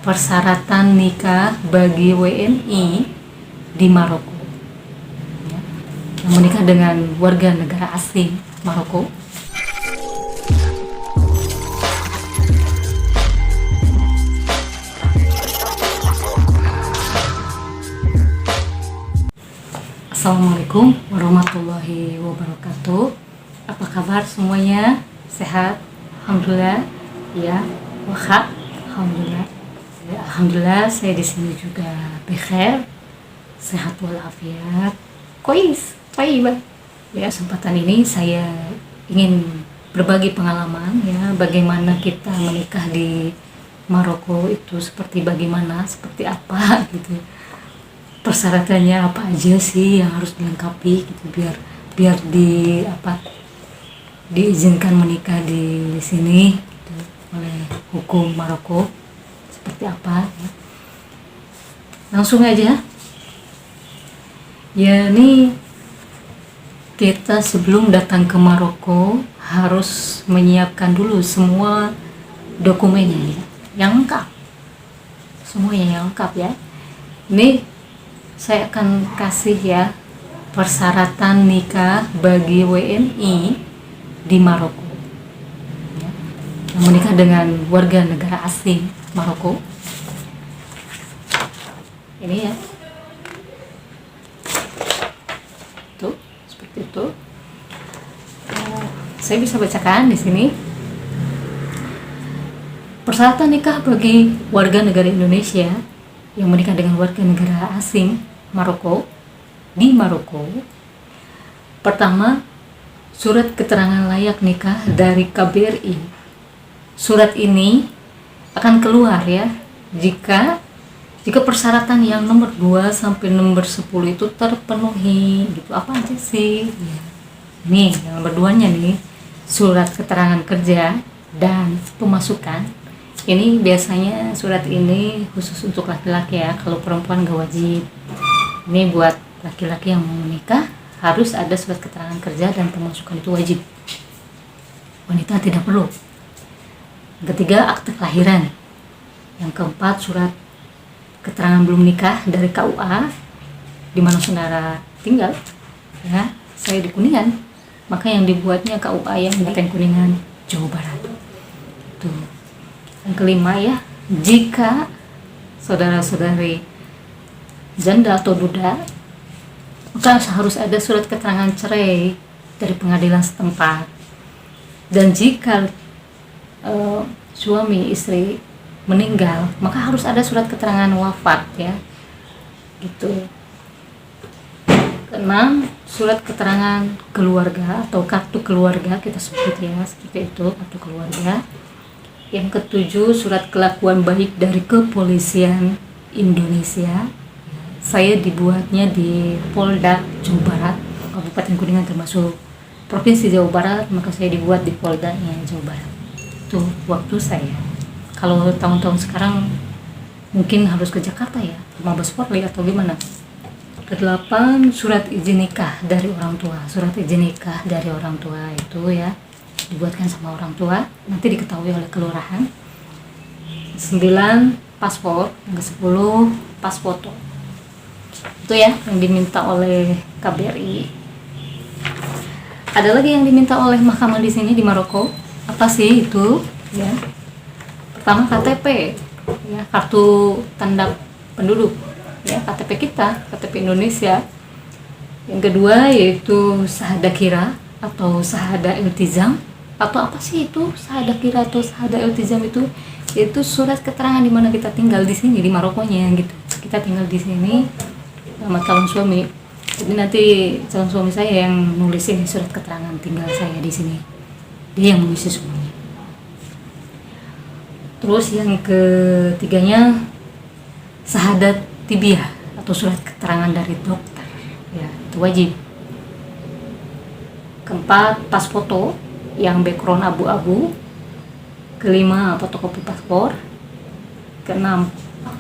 persyaratan nikah bagi WNI di Maroko, ya, yang menikah dengan warga negara asing Maroko. Assalamualaikum warahmatullahi wabarakatuh. Apa kabar semuanya? Sehat? Alhamdulillah. Ya, wahab. Alhamdulillah. Ya, alhamdulillah saya di sini juga bekhair, sehat walafiat, kois, baik. Ya, kesempatan ini saya ingin berbagi pengalaman ya, bagaimana kita menikah di Maroko itu seperti bagaimana, seperti apa gitu. Persyaratannya apa aja sih yang harus dilengkapi gitu biar diizinkan menikah di sini gitu, oleh hukum Maroko seperti apa ya. Langsung aja ya, ini kita sebelum datang ke Maroko harus menyiapkan dulu semua dokumennya ya, yang lengkap, semuanya yang lengkap ya. Ini saya akan kasih ya persyaratan nikah bagi WNI di Maroko, ya, yang menikah dengan warga negara asing Maroko. Ini ya, tuh seperti itu. Saya bisa bacakan di sini. Persyaratan nikah bagi warga negara Indonesia yang menikah dengan warga negara asing Maroko di Maroko. Pertama, surat keterangan layak nikah dari KBRI. Surat ini akan keluar ya jika persyaratan yang nomor 2 sampai nomor 10 itu terpenuhi gitu. Apa aja sih? Ya. Nih, yang nomor 2-nya nih, surat keterangan kerja dan pemasukan. Ini biasanya surat ini khusus untuk laki-laki ya, kalau perempuan gak wajib. Ini buat laki-laki yang mau menikah harus ada surat keterangan kerja dan pemasukan, itu wajib. Wanita tidak perlu. Yang ketiga, akte kelahiran. Yang keempat, surat keterangan belum nikah dari KUA di mana saudara tinggal. Ya, saya di Kuningan, maka yang dibuatnya KUA yang di Kuningan, Jawa Barat. Tuh. Yang kelima ya, jika saudara-saudari janda atau duda, maka harus ada surat keterangan cerai dari pengadilan setempat. Dan jika suami istri meninggal, maka harus ada surat keterangan wafat ya, gitu. Keenam, surat keterangan keluarga atau kartu keluarga kita sebut ya, seperti itu, kartu keluarga. Yang ketujuh, surat kelakuan baik dari kepolisian Indonesia. Saya dibuatnya di Polda Jawa Barat, Kabupaten Kuningan termasuk Provinsi Jawa Barat, maka saya dibuat di Poldanya Jawa Barat. Itu waktu saya. Kalau tahun-tahun sekarang mungkin harus ke Jakarta ya, ke Mabes Polri atau gimana. Kedelapan, surat izin nikah dari orang tua. Surat izin nikah dari orang tua itu ya dibuatkan sama orang tua, nanti diketahui oleh kelurahan. 9, paspor. Yang ke-10, pas foto. Itu ya yang diminta oleh KBRI. Ada lagi yang diminta oleh mahkamah di sini di Maroko. Apa sih itu? Ya. Pertama, KTP, ya, kartu tanda penduduk, ya, KTP kita, KTP Indonesia. Yang kedua yaitu sahada kira atau sahada iltizam. Atau apa sih itu sahada kira atau sahada iltizam itu? Yaitu surat keterangan di mana kita tinggal di sini di Marokonya gitu. Kita tinggal di sini sama calon suami. Jadi nanti calon suami saya yang nulis ini surat keterangan tinggal saya di sini. Dia yang mengisi semuanya. Terus yang ketiganya, syahadat tibiah atau surat keterangan dari dokter, ya, itu wajib. Keempat, pas foto yang background abu-abu. Kelima, fotokopi paspor. Keenam,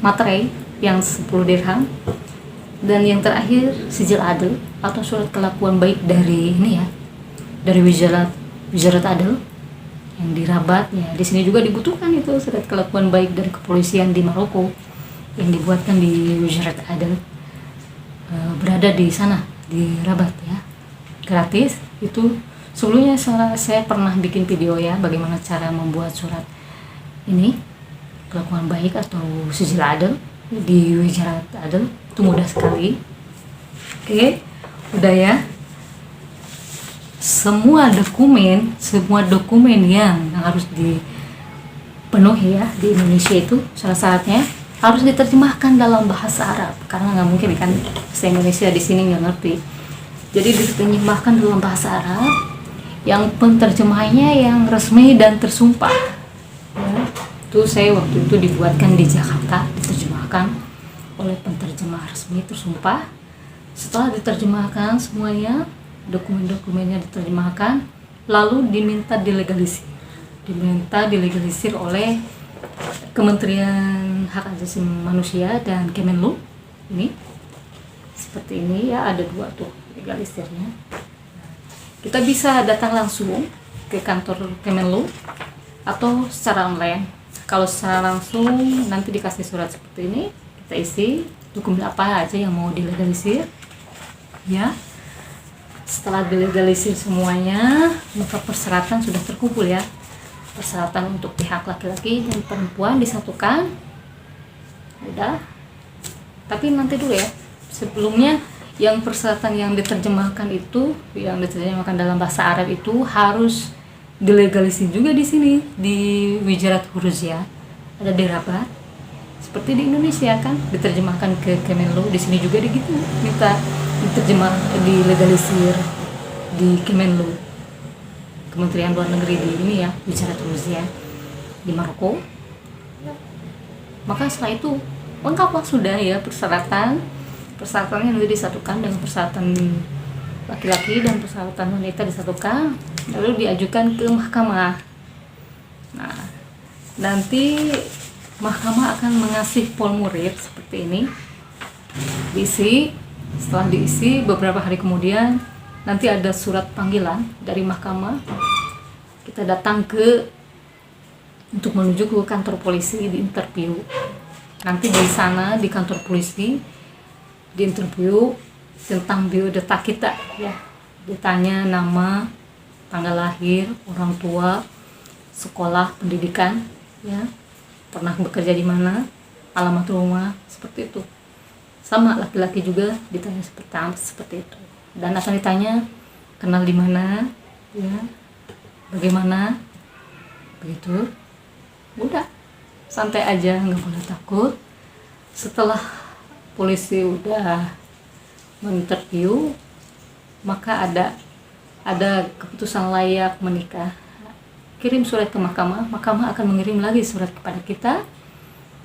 materai yang 10 dirham. Dan yang terakhir, sijil adil atau surat kelakuan baik dari ini ya, dari Wizarat Adil yang di Rabat ya. Di sini juga dibutuhkan itu surat kelakuan baik dari kepolisian di Maroko yang dibuatkan di Wijarat Adel, berada di sana di Rabat ya, gratis. Itu sebelumnya saya pernah bikin video ya bagaimana cara membuat surat ini kelakuan baik atau sijil adel di Wijarat Adel. Itu mudah sekali. Oke, udah ya. Semua dokumen yang harus dipenuhi ya di Indonesia itu salah syaratnya harus diterjemahkan dalam bahasa Arab, karena nggak mungkin kan bahasa Indonesia di sini nggak ngerti. Jadi diterjemahkan dalam bahasa Arab yang penterjemahannya yang resmi dan tersumpah ya. Itu saya waktu itu dibuatkan di Jakarta, diterjemahkan oleh penterjemah resmi tersumpah. Setelah diterjemahkan semuanya, dokumen-dokumennya diterjemahkan, lalu diminta dilegalisir oleh Kementerian Hak Asasi Manusia dan Kemenlu. Ini seperti ini ya, ada 2 tuh legalisirnya. Kita bisa datang langsung ke kantor Kemenlu atau secara online. Kalau secara langsung nanti dikasih surat seperti ini, kita isi dokumen apa aja yang mau dilegalisir ya. Setelah dilegalisir semuanya, maka persyaratan sudah terkumpul ya. Persyaratan untuk pihak laki-laki dan perempuan disatukan. Udah. Tapi nanti dulu ya. Sebelumnya yang persyaratan yang diterjemahkan dalam bahasa Arab itu harus dilegalisir juga di sini di Wijarat Huruzia. Ada di Rabat. Seperti di Indonesia kan diterjemahkan ke Kemenlu, di sini juga begitu. Minta dilegalisir di Kemenlu, Kementerian Luar Negeri di ini ya, Wijarat Huruzia di Maroko. Maka setelah itu lengkaplah sudah ya persyaratannya nanti disatukan dengan persyaratan laki-laki dan persyaratan wanita disatukan, lalu diajukan ke mahkamah. Nah, nanti mahkamah akan mengasih formulir seperti ini, diisi. Setelah diisi beberapa hari kemudian nanti ada surat panggilan dari mahkamah. Kita datang untuk menuju ke kantor polisi, di interview. Nanti di sana di kantor polisi di interview tentang biodata kita ya. Ditanya nama, tanggal lahir, orang tua, sekolah, pendidikan ya, pernah bekerja di mana, alamat rumah, seperti itu. Sama laki-laki juga ditanya seperti itu, dan akan ditanya kenal di mana ya, bagaimana, begitu. Udah santai aja, nggak boleh takut. Setelah polisi udah menginterview, maka ada keputusan layak menikah. Kirim surat ke mahkamah, mahkamah akan mengirim lagi surat kepada kita.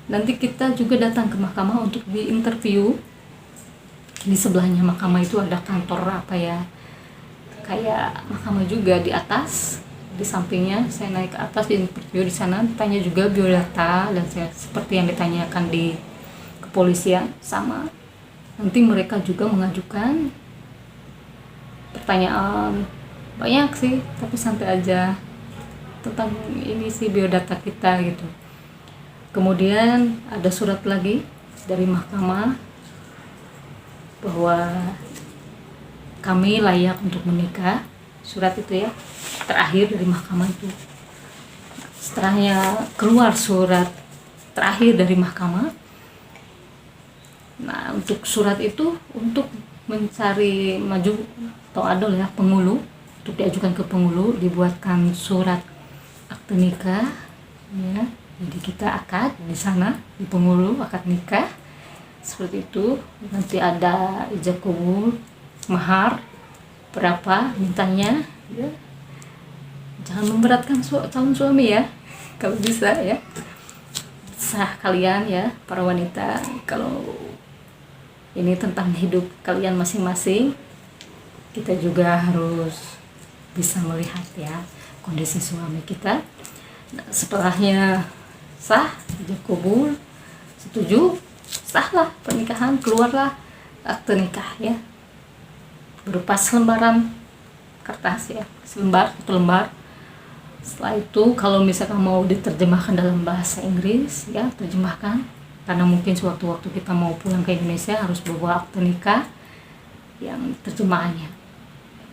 Nanti kita juga datang ke mahkamah untuk diinterview. Di sebelahnya mahkamah itu ada kantor apa ya, kayak mahkamah juga di atas. Di sampingnya saya naik ke atas di interview, di sana tanya juga biodata dan seperti yang ditanyakan di kepolisian sama. Nanti mereka juga mengajukan pertanyaan banyak sih, tapi santai aja tentang ini sih biodata kita gitu. Kemudian ada surat lagi dari mahkamah bahwa kami layak untuk menikah. Surat itu ya, terakhir dari mahkamah itu. Setelahnya keluar surat terakhir dari mahkamah. Nah, untuk surat itu untuk mencari maju atau adol ya, penghulu, untuk diajukan ke penghulu, dibuatkan surat akte nikah ya. Jadi kita akad di sana, di penghulu akad nikah seperti itu. Nanti ada ijab kabul, mahar berapa mintanya ya. Jangan memberatkan calon suami ya, kalau bisa ya. Sah kalian ya para wanita, kalau ini tentang hidup kalian masing-masing. Kita juga harus bisa melihat ya kondisi suami kita. Nah, setelahnya sah, ijab kabul, setuju, sahlah pernikahan, keluarlah akte nikah ya, berupa selembaran kertas ya, satu lembar. Setelah itu kalau misalkan mau diterjemahkan dalam bahasa Inggris, ya terjemahkan, karena mungkin sewaktu-waktu kita mau pulang ke Indonesia harus bawa akte nikah yang terjemahannya.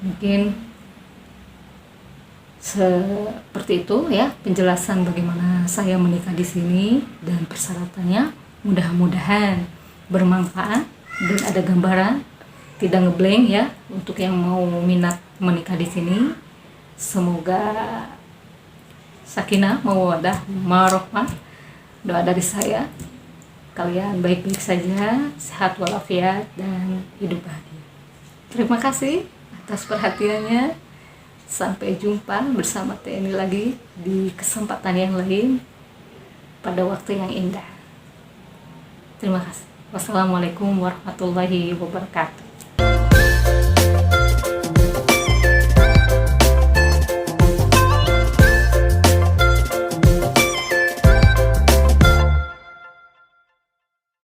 Mungkin seperti itu ya penjelasan bagaimana saya menikah di sini dan persyaratannya. Mudah-mudahan bermanfaat dan ada gambaran, tidak ngeblank ya untuk yang mau minat menikah di sini. Semoga sakinah mawaddah warahmah. Doa dari saya, kalian baik-baik saja, sehat walafiat dan hidup bahagia. Terima kasih atas perhatiannya. Sampai jumpa bersama TNI lagi di kesempatan yang lain pada waktu yang indah. Terima kasih. Wassalamualaikum warahmatullahi wabarakatuh.